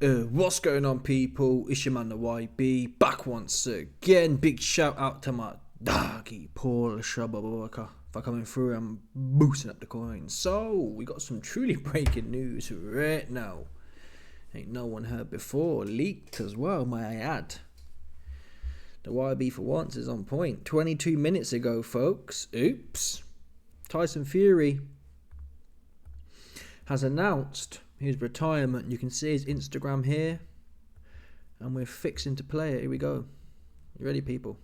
What's going on, people? It's your man the YB back once again. Big shout out to my doggy Paul Shababaka for coming through and boosting up the coins. So we got some truly breaking news right now. Ain't no one heard before. Leaked as well, may I add. The YB for once is on point. 22 minutes ago, folks. Oops. Tyson Fury has announced his retirement. You can see his Instagram here, and we're fixing to play it. Here we go. You ready, people?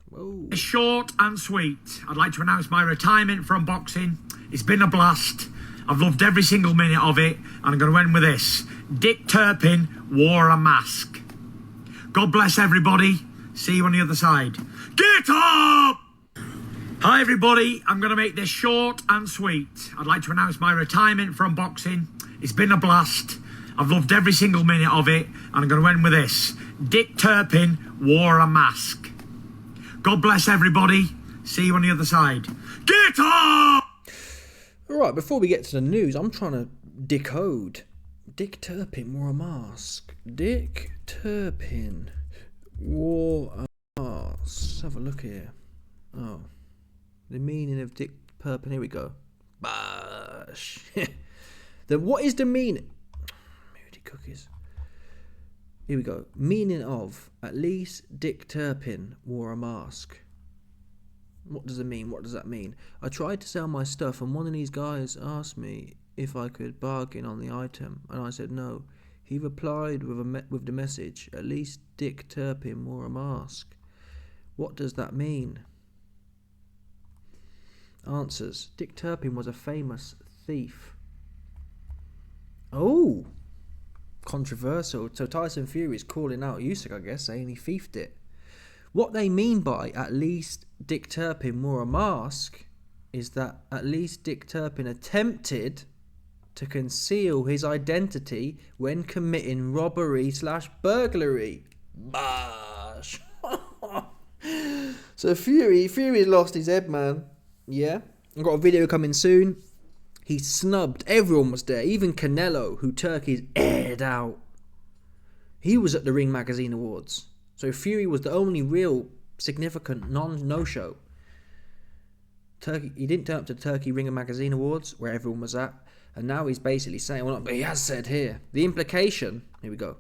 Whoa. Short and sweet. I'd like to announce my retirement from boxing. It's been a blast. I've loved every single minute of it, and I'm going to end with this. Dick Turpin wore a mask. God bless everybody. See you on the other side. Get up! Hi everybody, I'm going to make this short and sweet. I'd like to announce my retirement from boxing. It's been a blast. I've loved every single minute of it, and I'm going to end with this. Dick Turpin wore a mask. God bless everybody. See you on the other side. Get up! Alright, before we get to the news, I'm trying to decode. Dick Turpin wore a mask. Dick Turpin wore a mask. Let's have a look here. Oh. The meaning of Dick Turpin. Here we go. Bash. What is the meaning? Moody cookies. Here we go. Meaning of, at least Dick Turpin wore a mask. What does it mean? What does that mean? I tried to sell my stuff, and one of these guys asked me if I could bargain on the item, and I said no. He replied with the message, at least Dick Turpin wore a mask. What does that mean? Answers. Dick Turpin was a famous thief. Oh! Controversial. So Tyson Fury is calling out Usyk, I guess, saying he thiefed it. What they mean by at least Dick Turpin wore a mask is that at least Dick Turpin attempted to conceal his identity when committing robbery / burglary. Bash! So Fury lost his head, man. Yeah, I've got a video coming soon. He snubbed. Everyone was there. Even Canelo, who Turkey's aired out. He was at the Ring Magazine Awards. So Fury was the only real significant no-show. He didn't turn up to the Turkey Ring Magazine Awards, where everyone was at. And now he's basically saying, well, but he has said here. The implication, here we go.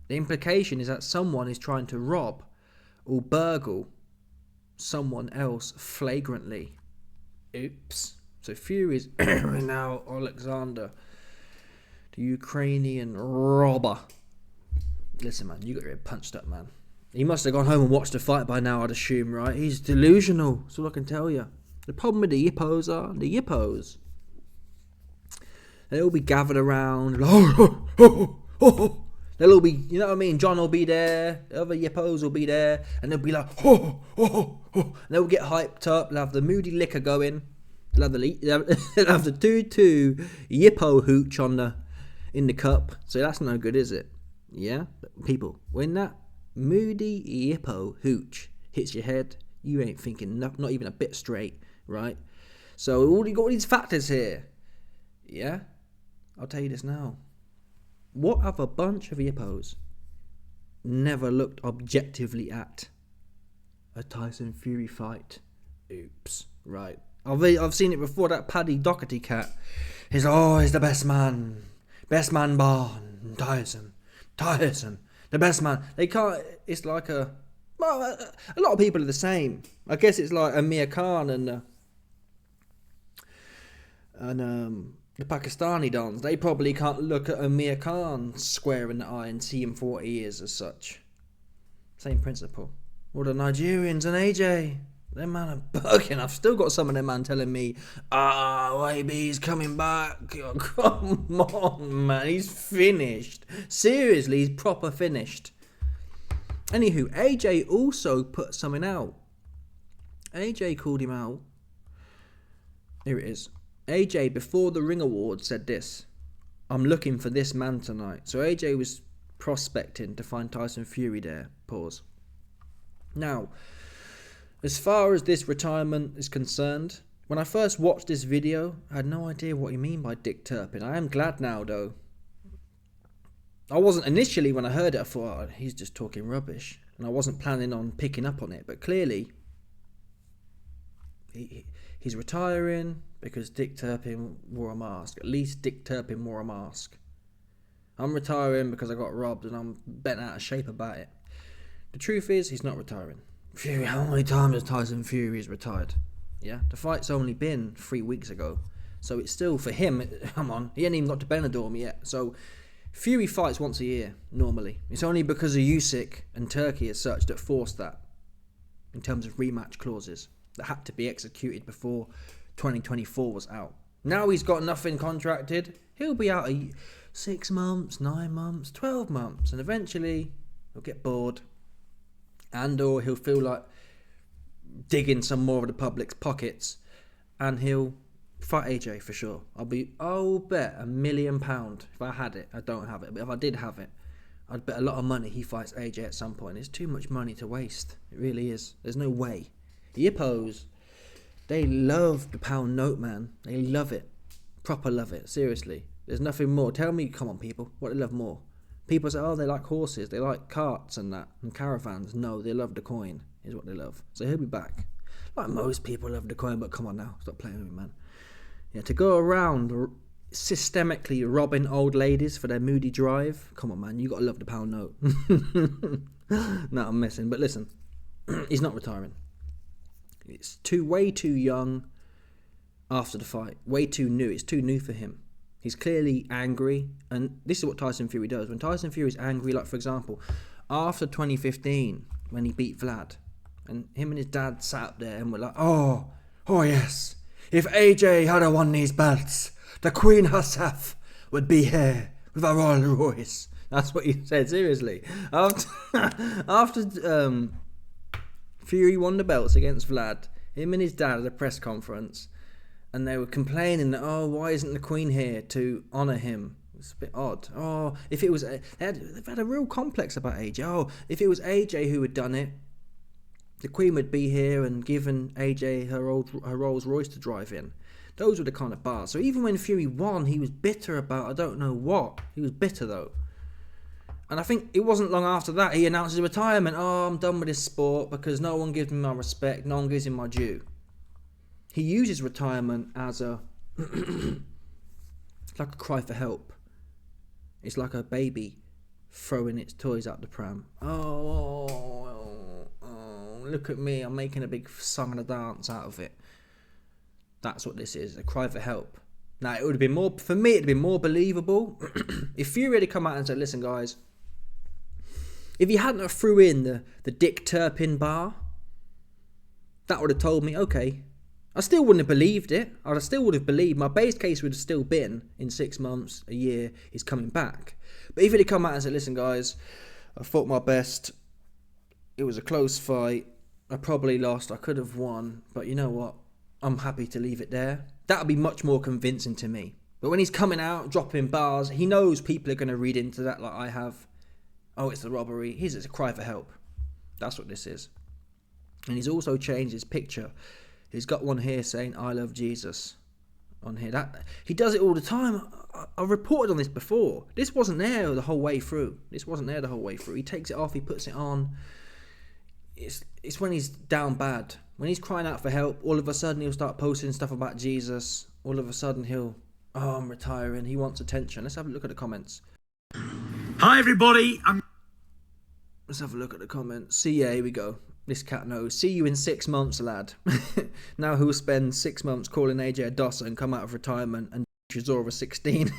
The implication is that someone is trying to rob or burgle someone else flagrantly. Oops. So Fury is now Alexander, the Ukrainian robber. Listen, man, you got your head punched up, man. He must have gone home and watched the fight by now, I'd assume, right? He's delusional. That's all I can tell you. The problem with the yippos are the yippos. They'll all be gathered around. They'll all be, you know what I mean? John will be there, the other yippos will be there, and they'll be like, and they'll get hyped up. They'll have the moody liquor going. They'll have the 2-2 yippo hooch in the cup. So that's no good, is it? Yeah, people, when that moody yippo hooch hits your head, you ain't thinking not even a bit straight, right? So you got all these factors here. Yeah, I'll tell you this now. What have a bunch of yippos never looked objectively at a Tyson Fury fight? Oops. Right. I've seen it before. That Paddy Doherty cat. He's always the best man. Best man born. Tyson. The best man. They can't. It's like a lot of people are the same. I guess it's like Amir Khan and the Pakistani dons. They probably can't look at Amir Khan square in the eye and see him for what he is as such. Same principle. Or the Nigerians and AJ. Them man are bugging. I've still got some of them man telling me, YB's coming back. Oh, come on, man. He's finished. Seriously, he's proper finished. Anywho, AJ also put something out. AJ called him out. Here it is. AJ, before the Ring Awards, said this: I'm looking for this man tonight. So AJ was prospecting to find Tyson Fury there. Pause. Now, as far as this retirement is concerned, when I first watched this video, I had no idea what he mean by Dick Turpin. I am glad now, though. I wasn't initially, when I heard it, I thought, oh, he's just talking rubbish. And I wasn't planning on picking up on it. But clearly, he's retiring because Dick Turpin wore a mask. At least Dick Turpin wore a mask. I'm retiring because I got robbed and I'm bent out of shape about it. The truth is, he's not retiring. Fury, how many times has Tyson Fury retired? Yeah, the fight's only been 3 weeks ago. So it's still, for him, come on, he ain't even got to Benidorm yet. So Fury fights once a year, normally. It's only because of Usyk and Turkey as such that forced that, in terms of rematch clauses, that had to be executed before 2024 was out. Now he's got nothing contracted. He'll be out 6 months, 9 months, 12 months. And eventually, he'll get bored. And or he'll feel like digging some more of the public's pockets. And he'll fight AJ for sure. I'll bet £1 million if I had it. I don't have it, but if I did have it, I'd bet a lot of money he fights AJ at some point. It's too much money to waste. It really is. There's no way. Yippos, they love the pound note, man. They love it. Proper love it. Seriously. There's nothing more. Tell me, come on, people, what they love more. People say, oh, they like horses, they like carts and that, and caravans. No, they love the coin, is what they love. So he'll be back. Like most people love the coin, but come on now, stop playing with me, man. Yeah, to go around systemically robbing old ladies for their moody drive, come on, man, you gotta love the pound note. No, I'm messing, but listen, he's not retiring. It's way too young after the fight, way too new. It's too new for him. He's clearly angry, and this is what Tyson Fury does. When Tyson Fury's angry, like for example, after 2015, when he beat Vlad, and him and his dad sat up there and were like, oh yes, if AJ had won these belts, the Queen herself would be here with a Rolls Royce. That's what he said, seriously. After Fury won the belts against Vlad, him and his dad at a press conference, and they were complaining that, oh, why isn't the Queen here to honour him? It's a bit odd. Oh, if it was... They've had a real complex about AJ. Oh, if it was AJ who had done it, the Queen would be here and given AJ her Rolls Royce to drive in. Those were the kind of bars. So even when Fury won, he was bitter about I don't know what. He was bitter, though. And I think it wasn't long after that he announced his retirement. Oh, I'm done with this sport because no one gives me my respect. No one gives him my due. He uses retirement as a like a cry for help. It's like a baby throwing its toys out the pram. Oh, look at me, I'm making a big song and a dance out of it. That's what this is, a cry for help. Now, it would have been more, for me, it'd have been more believable if Fury had come out and said, listen, guys, if he hadn't have threw in the Dick Turpin bar, that would have told me, okay, I still wouldn't have believed it. I still would have believed. My base case would have still been, in 6 months, a year, he's coming back. But if he'd have come out and said, listen, guys, I fought my best. It was a close fight. I probably lost. I could have won. But you know what? I'm happy to leave it there. That would be much more convincing to me. But when he's coming out, dropping bars, he knows people are going to read into that like I have. Oh, it's the robbery. It's a cry for help. That's what this is. And he's also changed his picture. He's got one here saying, I love Jesus on here. That he does it all the time. I reported on this before. This wasn't there the whole way through. He takes it off, he puts it on. It's when he's down bad. When he's crying out for help, all of a sudden he'll start posting stuff about Jesus. All of a sudden I'm retiring. He wants attention. Let's have a look at the comments. Hi everybody. Let's have a look at the comments. See, yeah, here we go. This cat knows. See you in 6 months, lad. Now who'll spend 6 months calling AJ a dosser and come out of retirement and Chisora 16.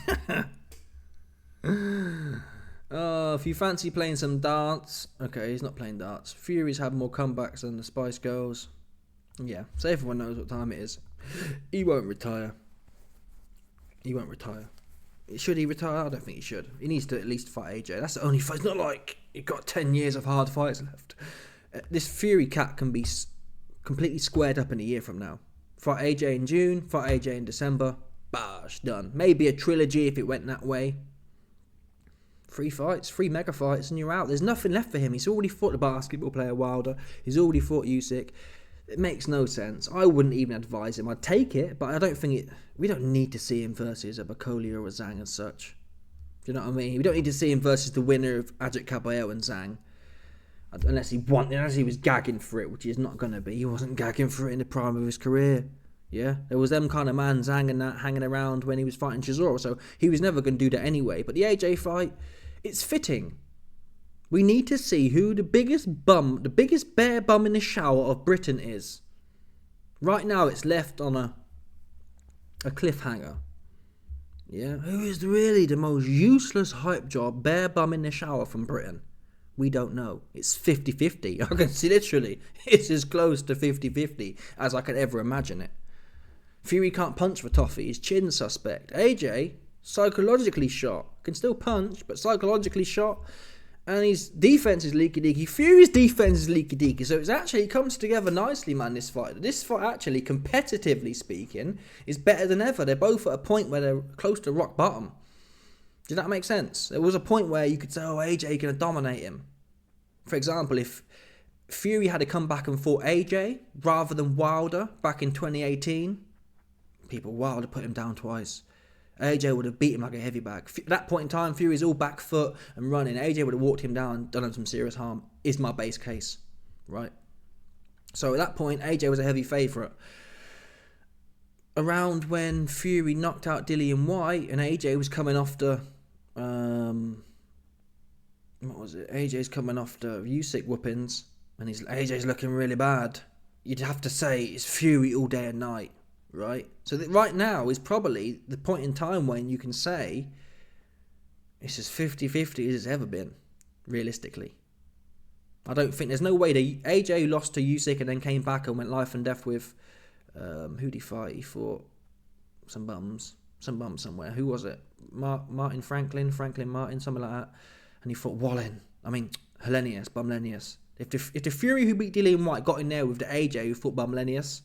Oh, if you fancy playing some darts. Okay, he's not playing darts. Fury's had more comebacks than the Spice Girls. Yeah, so everyone knows what time it is. He won't retire. Should he retire? I don't think he should. He needs to at least fight AJ. That's the only fight. It's not like he's got 10 years of hard fights left. This Fury cat can be completely squared up in a year from now. Fight AJ in June, fight AJ in December. Bosh, done. Maybe a trilogy if it went that way. 3 fights, 3 mega fights, and you're out. There's nothing left for him. He's already fought the basketball player Wilder. He's already fought Usyk. It makes no sense. I wouldn't even advise him. I'd take it, but I don't think we don't need to see him versus a Bakoli or a Zhang as such. Do you know what I mean? We don't need to see him versus the winner of Ajit Caballero and Zhang. Unless he was gagging for it, which he's not going to be. He wasn't gagging for it in the prime of his career. Yeah, there was them kind of man Zhang and that hanging around when he was fighting Chisora, so he was never going to do that anyway. But the AJ fight, it's fitting. We need to see who the biggest bear bum in the shower of Britain is. Right now, it's left on a cliffhanger. Yeah, who is really the most useless hype job bear bum in the shower from Britain? We don't know. It's 50-50. I can see literally, it's as close to 50-50 as I could ever imagine it. Fury can't punch for toffee. His chin suspect. AJ, psychologically shot. Can still punch, but psychologically shot. And his defense is leaky-deaky. Fury's defense is leaky-deaky. So it comes together nicely, man, this fight. This fight, actually, competitively speaking, is better than ever. They're both at a point where they're close to rock bottom. Does that make sense? There was a point where you could say, oh, AJ going to dominate him. For example, if Fury had to come back and fought AJ rather than Wilder back in 2018, Wilder put him down twice. AJ would have beat him like a heavy bag. At that point in time, Fury's all back foot and running. AJ would have walked him down and done him some serious harm, is my base case, right? So at that point, AJ was a heavy favourite. Around when Fury knocked out Dillian White and AJ was coming off the... AJ's coming off the Usyk whoopings and AJ's looking really bad. You'd have to say it's Fury all day and night. Right? So that right now is probably the point in time when you can say it's as 50-50 as it's ever been, realistically. I don't think there's no way that AJ lost to Usyk and then came back and went life and death with who'd he fight? He fought some bums somewhere. Who was it? Martin Franklin Martin, something like that. And he fought Bumlenius. If the Fury who beat Dillian White got in there with the AJ who fought Bumlenius,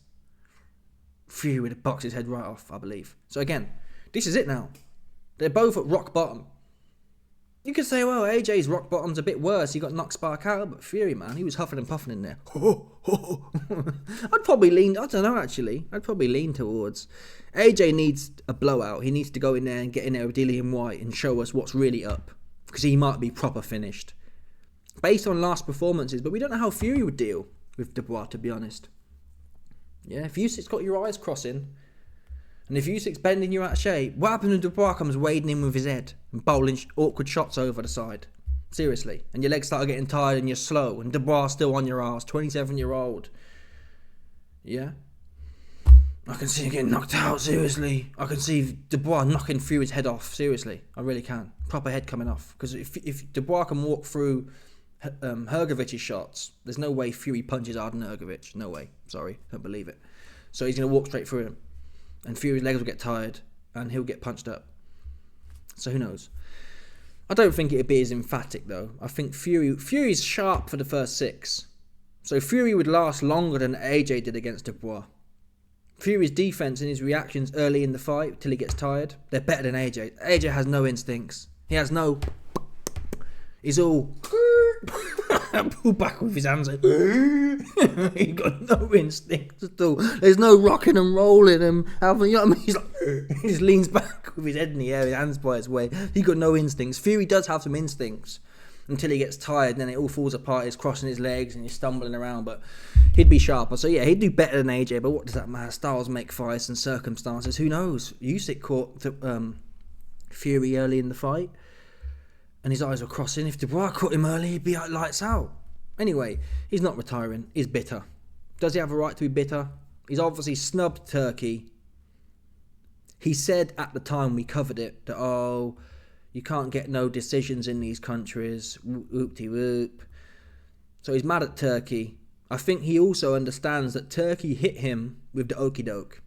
Fury would have boxed his head right off, I believe. So again, this is it now. They're both at rock bottom. You could say, well, AJ's rock bottom's a bit worse. He got knocked spark out, but Fury, man, he was huffing and puffing in there. I'd probably lean towards AJ needs a blowout. He needs to go in there and get in there with Dillian White and show us what's really up, because he might be proper finished based on last performances. But we don't know how Fury would deal with Dubois, to be honest. Yeah, if Usyk's got your eyes crossing, and if Usyk's bending you out of shape, what happens when Dubois comes wading in with his head and bowling awkward shots over the side? Seriously. And your legs start getting tired and you're slow, and Dubois still on your ass, 27-year-old. Yeah? I can see him getting knocked out, seriously. I can see Dubois knocking Fury's head off, seriously. I really can. Proper head coming off. Because if Dubois can walk through Hrgovic's shots, there's no way Fury punches harder than Hrgovic. No way. Sorry, don't believe it. So he's going to walk straight through him, and Fury's legs will get tired and he'll get punched up. So who knows? I don't think it'd be as emphatic though. I think Fury's sharp for the first 6, so Fury would last longer than AJ did against Dubois. Fury's defense and his reactions early in the fight till he gets tired, they're better than AJ. AJ has no instincts. He's all pull back with his hands. He got no instincts at all. There's no rocking and rolling him. You know what I mean? He just leans back with his head in the air, his hands by his way. He got no instincts. Fury does have some instincts until he gets tired, and then it all falls apart. He's crossing his legs and he's stumbling around, but he'd be sharper. So yeah, he'd do better than AJ, but what does that matter? Styles make fights and circumstances. Who knows? Usyk caught Fury early in the fight, and his eyes were crossing. If Dubois caught him early, he'd be like lights out. Anyway, he's not retiring. He's bitter. Does he have a right to be bitter? He's obviously snubbed Turkey. He said at the time we covered it that, you can't get no decisions in these countries. Whoop-de-whoop. So he's mad at Turkey. I think he also understands that Turkey hit him with the okie doke.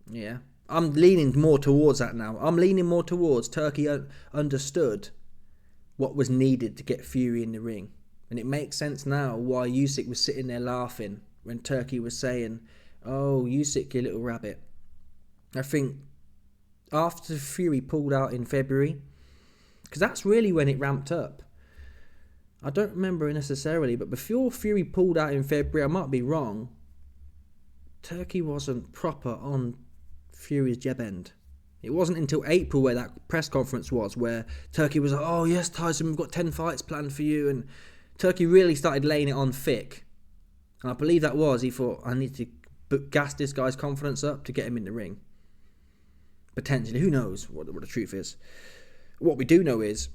Yeah. I'm leaning more towards that now. I'm leaning more towards Turkey understood what was needed to get Fury in the ring. And it makes sense now why Usyk was sitting there laughing when Turkey was saying, oh, Usyk, you little rabbit. I think after Fury pulled out in February, because that's really when it ramped up. I don't remember necessarily, but before Fury pulled out in February, I might be wrong, Turkey wasn't proper on Fury's jab end. It wasn't until April where that press conference was, where Turkey was like, oh yes, Tyson, we've got 10 fights planned for you. And Turkey really started laying it on thick. And I believe that was, he thought, I need to gas this guy's confidence up to get him in the ring. Potentially, who knows what the truth is. What we do know is,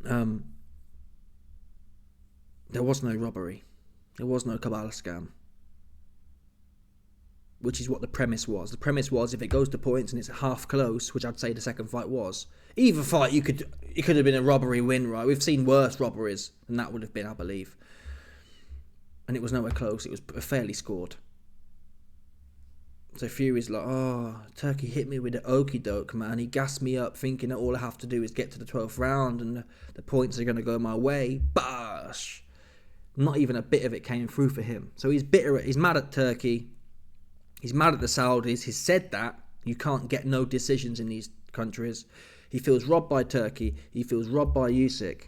there was no robbery. There was no Kabbalah scam. Which is what the premise was. The premise was, if it goes to points and it's half close, which I'd say the second fight was, either fight it could have been a robbery win, right? We've seen worse robberies than that would have been, I believe. And it was nowhere close. It was fairly scored. So Fury's like, oh, Turkey hit me with the okie doke, man. He gassed me up thinking that all I have to do is get to the 12th round and the points are going to go my way. Bash! Not even a bit of it came through for him. So he's bitter. He's mad at Turkey. He's mad at the Saudis. He's said that you can't get no decisions in these countries. He feels robbed by Turkey. He feels robbed by Usyk.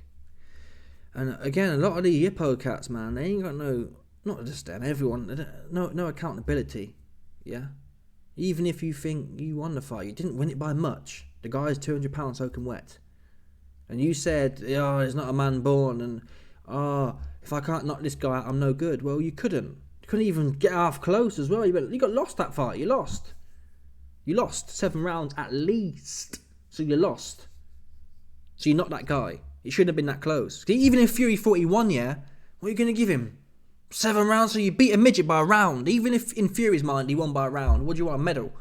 And again, a lot of the Yippo cats, man, they ain't got no, not just them, everyone, no accountability. Yeah? Even if you think you won the fight, you didn't win it by much. The guy's 200 pounds soaking wet. And you said, oh, there's not a man born, and if I can't knock this guy out, I'm no good. Well, you couldn't. You couldn't even get half close as well. You got lost that fight. You lost. You lost 7 rounds at least. So you lost. So you're not that guy. It shouldn't have been that close. Even if Fury thought he won, yeah, what are you going to give him? 7 rounds, so you beat a midget by a round. Even if in Fury's mind he won by a round, what do you want, a medal?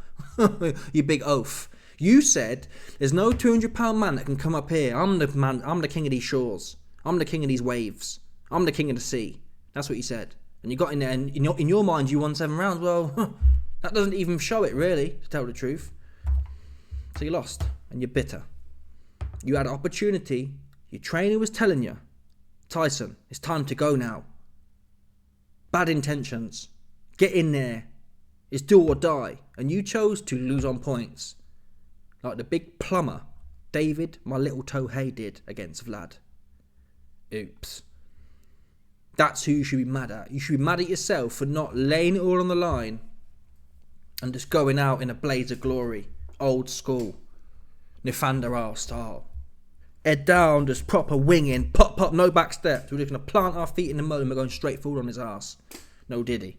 You big oaf. You said, there's no 200-pound man that can come up here. I'm the man. I'm the king of these shores. I'm the king of these waves. I'm the king of the sea. That's what you said. And you got in there, and in your mind, you won 7 rounds. Well, that doesn't even show it, really, to tell the truth. So you lost, and you're bitter. You had an opportunity. Your trainer was telling you, Tyson, it's time to go now. Bad intentions. Get in there. It's do or die. And you chose to lose on points. Like the big plumber, David, my little Tohei, did against Vlad. Oops. That's who you should be mad at. You should be mad at yourself for not laying it all on the line and just going out in a blaze of glory. Old school. Nifandaral style. Head down, just proper winging. Pop, pop, no back steps. We're just going to plant our feet in the mud and we're going straight forward on his ass. No diddy.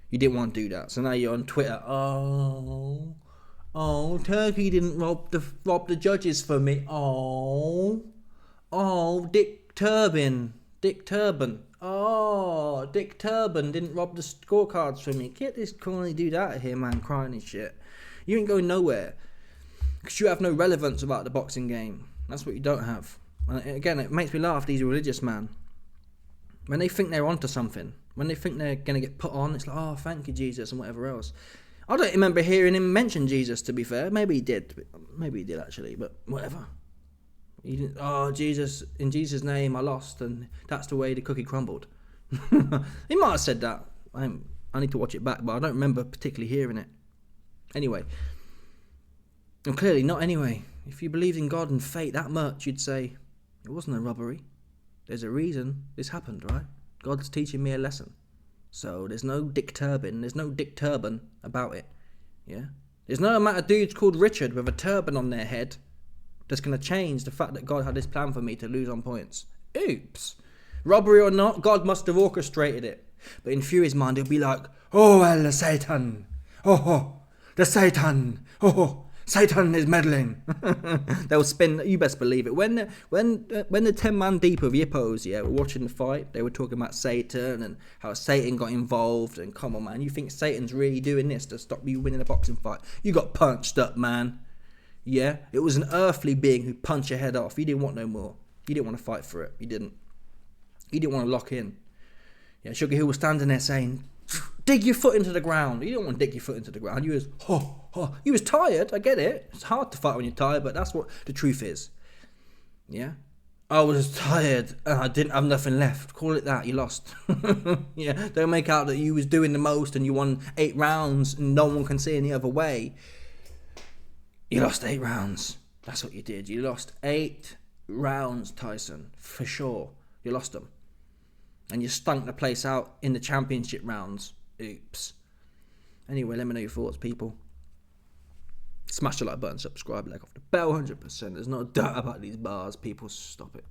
You didn't want to do that. So now you're on Twitter. Oh, Turkey didn't rob the judges for me. Oh, Dick Turban. Oh, Dick Turban didn't rob the scorecards for me. Get this corny dude out of here, man, crying and shit. You ain't going nowhere. Because you have no relevance about the boxing game. That's what you don't have. And again, it makes me laugh, these religious man. When they think they're onto something, when they think they're going to get put on, it's like, oh, thank you, Jesus, and whatever else. I don't remember hearing him mention Jesus, to be fair. Maybe he did. Maybe he did, actually, but whatever. He didn't, oh, Jesus, in Jesus' name, I lost, and that's the way the cookie crumbled. He might have said that. I need to watch it back, but I don't remember particularly hearing it. Anyway. And clearly not anyway. If you believed in God and fate that much, you'd say, it wasn't a robbery. There's a reason this happened, right? God's teaching me a lesson. So there's no Dick Turban. There's no Dick Turban about it. Yeah? There's no amount of dudes called Richard with a turban on their head that's going to change the fact that God had this plan for me to lose on points. Oops. Robbery or not, God must have orchestrated it. But in Fury's mind, he'll be like, oh, well, the Satan. Oh, the Satan. Oh, Satan is meddling. They'll spin. You best believe it. When the 10-man deep of Yippos, yeah, were watching the fight, they were talking about Satan and how Satan got involved. And come on, man, you think Satan's really doing this to stop you winning a boxing fight? You got punched up, man. Yeah, it was an earthly being who punched your head off. You didn't want no more. You didn't want to fight for it. You didn't. You didn't want to lock in. Yeah, Sugar Hill was standing there saying, dig your foot into the ground. You don't want to dig your foot into the ground. You was, you was tired. I get it. It's hard to fight when you're tired, but that's what the truth is. Yeah? I was tired and I didn't have nothing left. Call it that. You lost. Yeah, don't make out that you was doing the most and you won 8 rounds and no one can see any other way. You lost 8 rounds. That's what you did. You lost 8 rounds, Tyson. For sure. You lost them. And you stunk the place out in the championship rounds. Oops. Anyway, let me know your thoughts, people. Smash the like button, subscribe, like off the bell, 100%. There's not a doubt about these bars. People, stop it.